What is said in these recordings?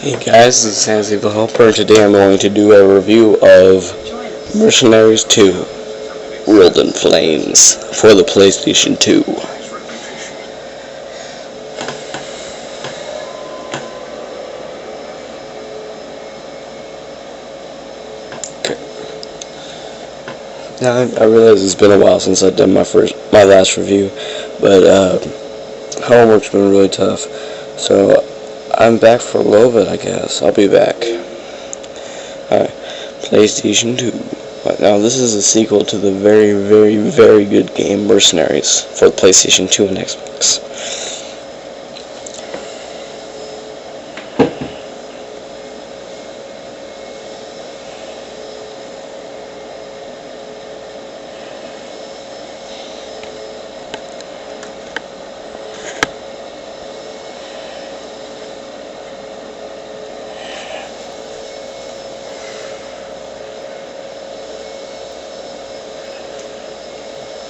Hey guys, this is SantasEvilHelper, and today I'm going to do a review of Mercenaries 2, World in Flames, for the PlayStation 2. Okay. Now, I realize it's been a while since I've done my last review, but homework's been really tough, so I'm back for a little bit, I guess. I'll be back. Alright, PlayStation 2. Now, this is a sequel to the very, very, very good game Mercenaries for the PlayStation 2 and Xbox.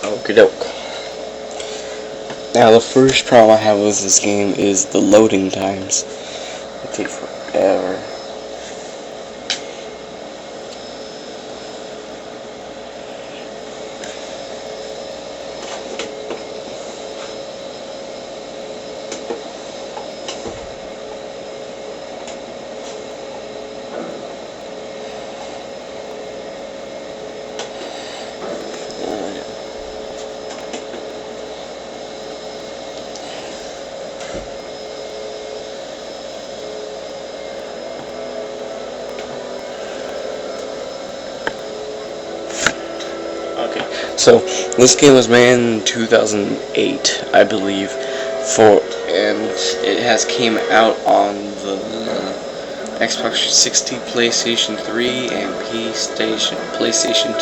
Okie doke. Now, the first problem I have with this game is the loading times. They take forever. Okay, so this game was made in 2008, I believe, and it has came out on the Xbox 360, PlayStation 3, and PlayStation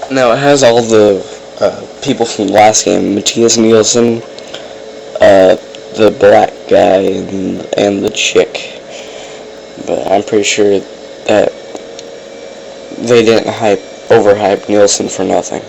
2. Now it has all the people from the last game: Matthias Nielsen, the black guy, and the chick. But I'm pretty sure that they didn't overhype Nielsen for nothing.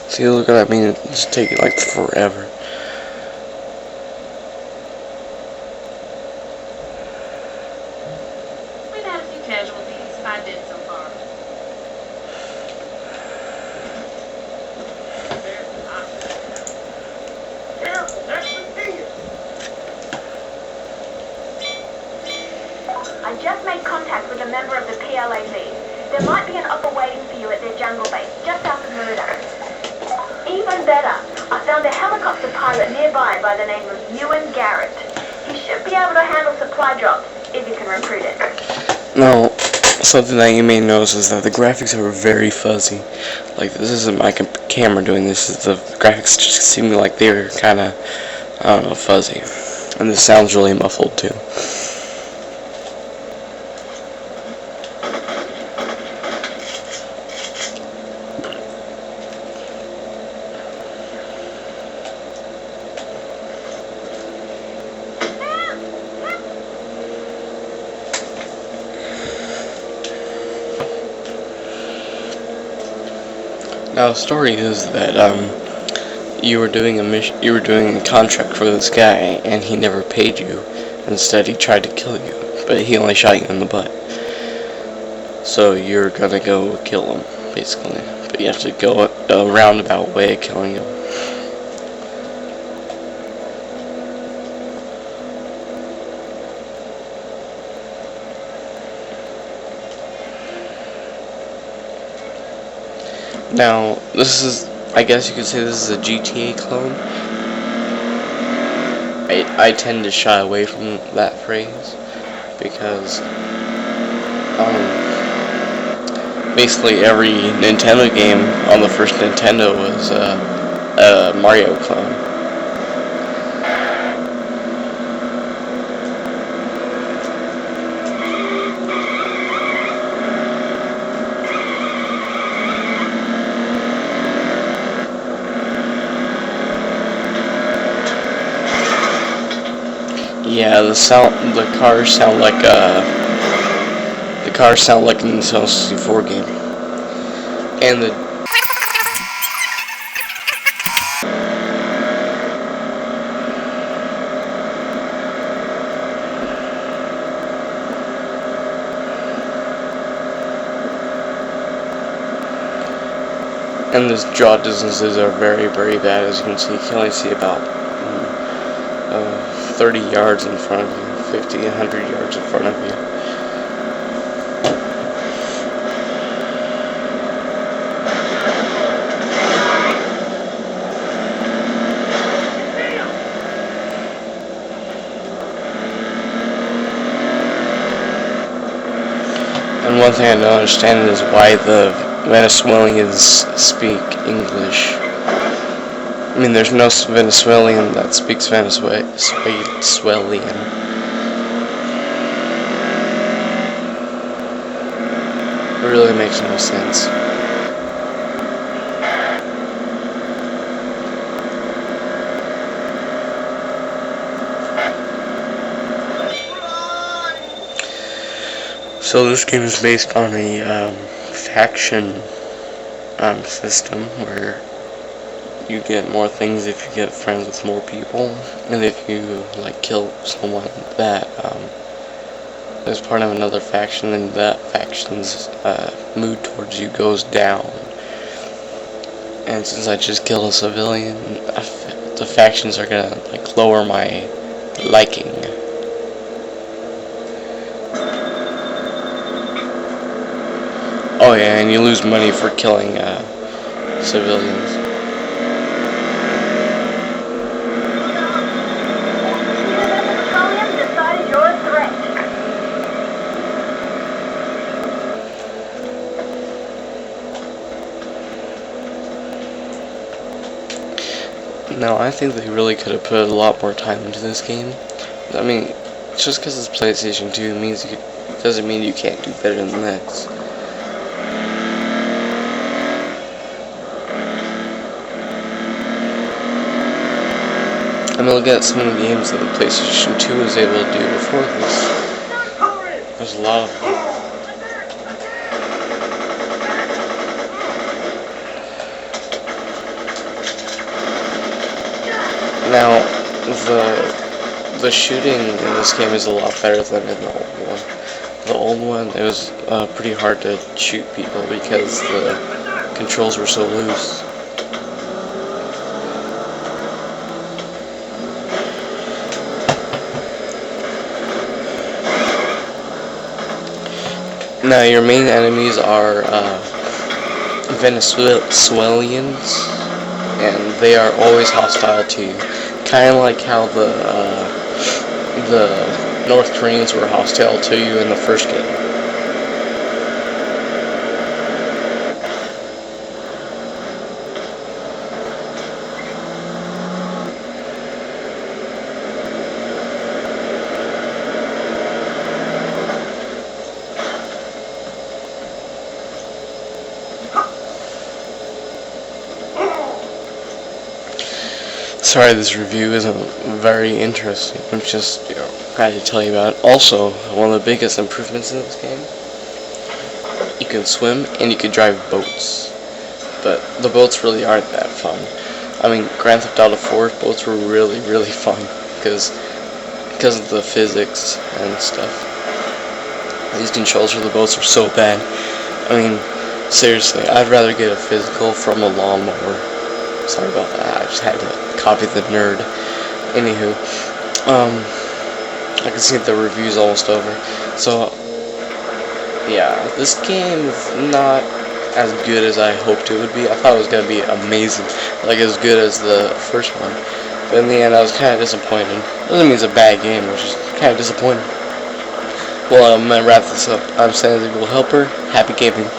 See, look at that, I mean, it's taking like forever. We've had a few casualties, 5 dead so far. I just made contact with a member of the PLAV. There might be an upper waiting for you at their jungle base, just south of Merida. Even better, I found a helicopter pilot nearby by the name of Ewan Garrett. He should be able to handle supply drops, if you can recruit it. Now, something that you may notice is that the graphics are very fuzzy. Like, this isn't my camera doing this, the graphics just seem like they're kinda, I don't know, fuzzy. And this sounds really muffled too. Now, the story is that you were doing a contract for this guy, and he never paid you. Instead, he tried to kill you, but he only shot you in the butt. So you're gonna go kill him, basically. But you have to go a roundabout way of killing him. Now, this is, I guess you could say this is a GTA clone. I tend to shy away from that phrase, because, basically every Nintendo game on the first Nintendo was a Mario clone. Yeah, the cars sound like an Nintendo 64 game, and the draw distances are very, very bad. As you can see, you can only see about 30 yards in front of you, 50, 100 yards in front of you. And one thing I don't understand is why the Venezuelans speak English. I mean, there's no Venezuelan that speaks Venezuelan. It really makes no sense. So this game is based on a faction system where you get more things if you get friends with more people, and if you kill someone that is part of another faction, then that faction's mood towards you goes down. And since I just killed a civilian, the factions are gonna lower my liking. Oh yeah, and you lose money for killing civilians. Now, I think they really could have put a lot more time into this game. I mean, just because it's PlayStation 2 doesn't mean you can't do better than the next. I mean, look at some of the games that the PlayStation 2 was able to do before this. There's a lot of them. Now, the shooting in this game is a lot better than in the old one. The old one, it was pretty hard to shoot people because the controls were so loose. Now, your main enemies are Venezuelans, and they are always hostile to you. Kind of like how the North Koreans were hostile to you in the first game. Sorry, this review isn't very interesting. I'm just, glad to tell you about it. Also, one of the biggest improvements in this game, you can swim and you can drive boats. But the boats really aren't that fun. I mean, Grand Theft Auto 4 boats were really, really fun because of the physics and stuff. These controls for the boats are so bad. I mean, seriously, I'd rather get a physical from a lawnmower. Sorry about that, I just had to copy the nerd. Anywho, I can see the review's almost over. So, yeah, this game is not as good as I hoped it would be. I thought it was going to be amazing, as good as the first one. But in the end, I was kind of disappointed. Doesn't mean it's a bad game, I was just kind of disappointed. Well, I'm going to wrap this up. I'm SantasEvilHelper. Happy gaming.